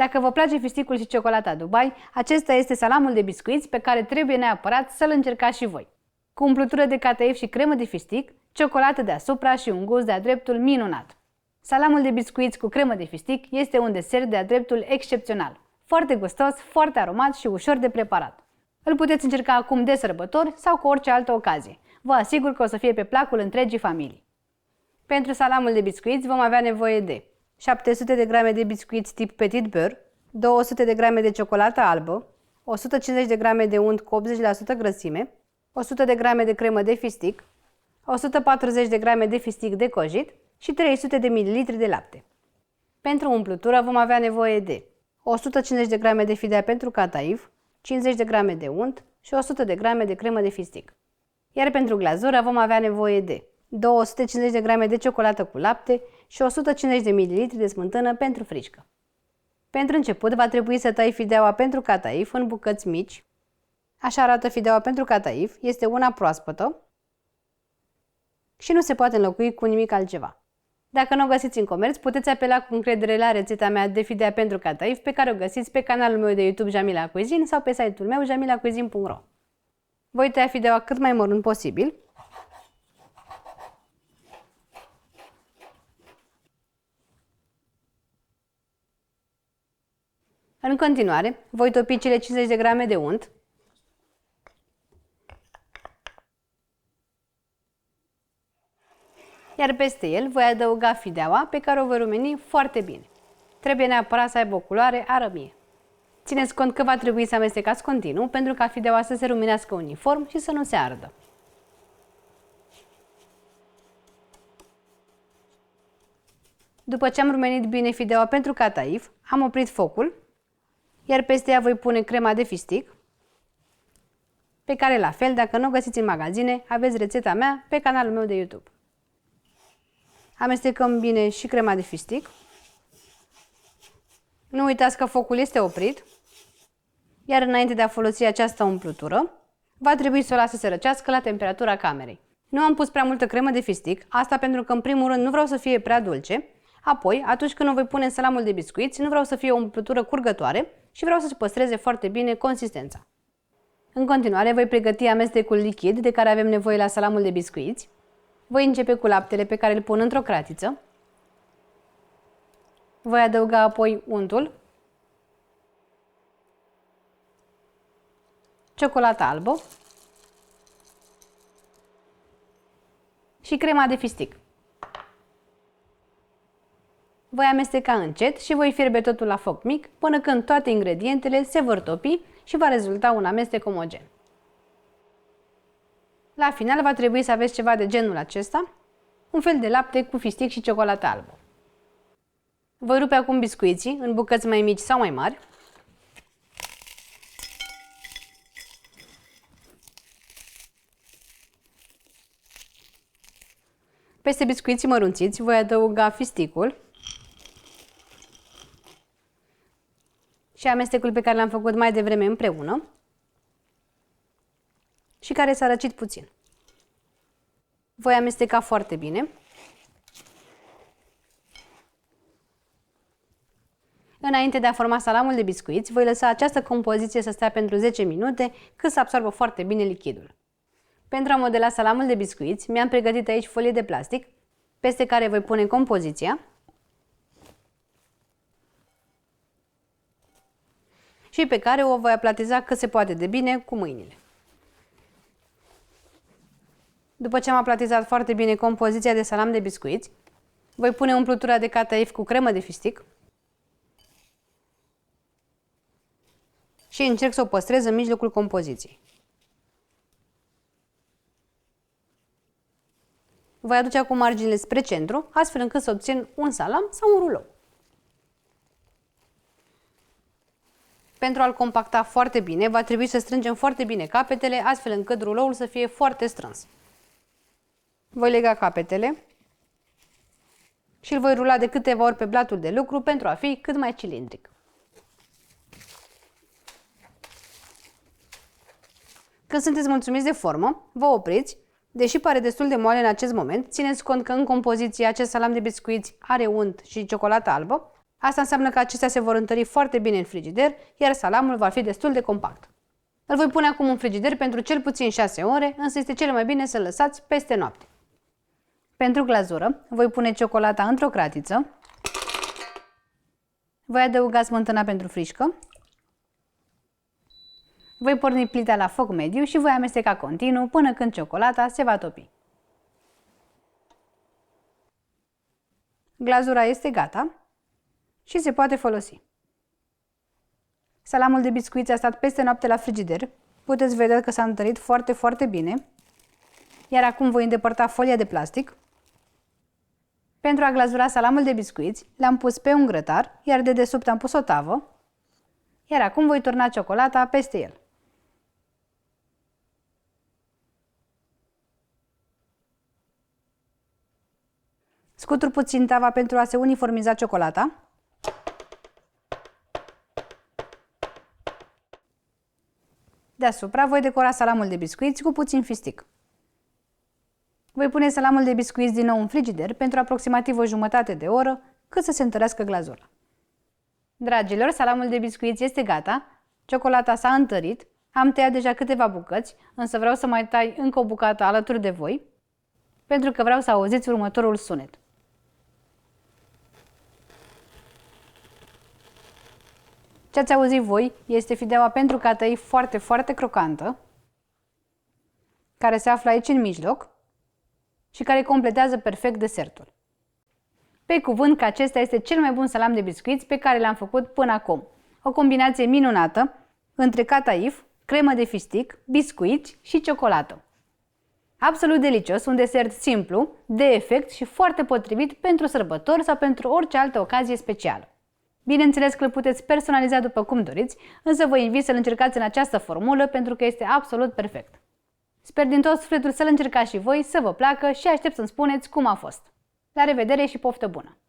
Dacă vă place fisticul și ciocolata Dubai, acesta este salamul de biscuiți pe care trebuie neapărat să-l încercați și voi. Cu umplutură de catăif și cremă de fistic, ciocolată deasupra și un gust de-a dreptul minunat. Salamul de biscuiți cu cremă de fistic este un desert de-a dreptul excepțional. Foarte gustos, foarte aromat și ușor de preparat. Îl puteți încerca acum de sărbători sau cu orice altă ocazie. Vă asigur că o să fie pe placul întregii familii. Pentru salamul de biscuiți vom avea nevoie de 700 de grame de biscuiți tip petit beurre, 200 de grame de ciocolată albă, 150 de grame de unt cu 80% grăsime, 100 de grame de cremă de fistic, 140 de grame de fistic decojit și 300 de ml de lapte. Pentru umplutură vom avea nevoie de 150 de grame de fidea pentru cataif, 50 de grame de unt și 100 de grame de cremă de fistic. Iar pentru glazură vom avea nevoie de 250 de grame de ciocolată cu lapte și 150 de ml de smântână pentru frișcă. Pentru început va trebui să tai fideaua pentru cataif în bucăți mici. Așa arată fideaua pentru cataif, este una proaspătă și nu se poate înlocui cu nimic altceva. Dacă nu o găsiți în comerț, puteți apela cu încredere la rețeta mea de fidea pentru cataif pe care o găsiți pe canalul meu de YouTube Jamila Cuisine sau pe site-ul meu jamilacuisine.ro. Voi tăia fideaua cât mai mărunt posibil. În continuare, voi topi cele 50 de grame de unt. Iar peste el voi adăuga fideaua pe care o voi rumeni foarte bine. Trebuie neapărat să aibă o culoare arămie. Țineți cont că va trebui să amestecați continuu pentru ca fideaua să se rumenească uniform și să nu se ardă. După ce am rumenit bine fideaua pentru cataif, am oprit focul, iar peste ea voi pune crema de fistic, pe care la fel, dacă nu o găsiți în magazine, aveți rețeta mea pe canalul meu de YouTube. Amestecăm bine și crema de fistic. Nu uitați că focul este oprit, iar înainte de a folosi această umplutură, va trebui să o las să se răcească la temperatura camerei. Nu am pus prea multă cremă de fistic, asta pentru că în primul rând nu vreau să fie prea dulce, apoi, atunci când o voi pune în salamul de biscuiți, nu vreau să fie o umplutură curgătoare și vreau să-și păstreze foarte bine consistența. În continuare, voi pregăti amestecul lichid de care avem nevoie la salamul de biscuiți. Voi începe cu laptele pe care îl pun într-o cratiță. Voi adăuga apoi untul, ciocolata albă și crema de fistic. Voi amesteca încet și voi fierbe totul la foc mic până când toate ingredientele se vor topi și va rezulta un amestec omogen. La final va trebui să aveți ceva de genul acesta, un fel de lapte cu fistic și ciocolată albă. Voi rupe acum biscuiții în bucăți mai mici sau mai mari. Peste biscuiții mărunțiți voi adăuga fisticul și amestecul pe care l-am făcut mai devreme împreună și care s-a răcit puțin. Voi amesteca foarte bine. Înainte de a forma salamul de biscuiți, voi lăsa această compoziție să stea pentru 10 minute, cât să absorbă foarte bine lichidul. Pentru a modela salamul de biscuiți, mi-am pregătit aici folie de plastic, peste care voi pune compoziția și pe care o voi aplatiza cât se poate de bine cu mâinile. După ce am aplatizat foarte bine compoziția de salam de biscuiți, voi pune umplutura de cataif cu cremă de fistic și încerc să o păstrez în mijlocul compoziției. Voi aduce acum marginile spre centru, astfel încât să obțin un salam sau un rulou. Pentru a-l compacta foarte bine, va trebui să strângem foarte bine capetele, astfel încât ruloul să fie foarte strâns. Voi lega capetele și îl voi rula de câteva ori pe blatul de lucru pentru a fi cât mai cilindric. Când sunteți mulțumiți de formă, vă opriți. Deși pare destul de moale în acest moment, țineți cont că în compoziție acest salam de biscuiți are unt și ciocolată albă, Asta înseamnă că acestea se vor întări foarte bine în frigider, iar salamul va fi destul de compact. Îl voi pune acum în frigider pentru cel puțin 6 ore, însă este cel mai bine să-l lăsați peste noapte. Pentru glazură, voi pune ciocolata într-o cratiță, voi adăuga smântâna pentru frișcă, voi porni plita la foc mediu și voi amesteca continuu până când ciocolata se va topi. Glazura este gata și se poate folosi. Salamul de biscuiți a stat peste noapte la frigider. Puteți vedea că s-a întărit foarte, foarte bine. Iar acum voi îndepărta folia de plastic. Pentru a glazura salamul de biscuiți, l-am pus pe un grătar, iar de desubt am pus o tavă. Iar acum voi turna ciocolata peste el. Scutur puțin tava pentru a se uniformiza ciocolata. Deasupra voi decora salamul de biscuiți cu puțin fistic. Voi pune salamul de biscuiți din nou în frigider pentru aproximativ o jumătate de oră, cât să se întărească glazura. Dragilor, salamul de biscuiți este gata, ciocolata s-a întărit, am tăiat deja câteva bucăți, însă vreau să mai tai încă o bucată alături de voi, pentru că vreau să auziți următorul sunet. Ce ați auzit voi este fideaua pentru catăi foarte, foarte crocantă, care se află aici în mijloc și care completează perfect desertul. Pe cuvânt că acesta este cel mai bun salam de biscuiți pe care l-am făcut până acum. O combinație minunată între cataif, cremă de fistic, biscuiți și ciocolată. Absolut delicios, un desert simplu, de efect și foarte potrivit pentru sărbători sau pentru orice altă ocazie specială. Bineînțeles că îl puteți personaliza după cum doriți, însă vă invit să-l încercați în această formulă pentru că este absolut perfect. Sper din tot sufletul să-l încercați și voi, să vă placă și aștept să-mi spuneți cum a fost. La revedere și poftă bună!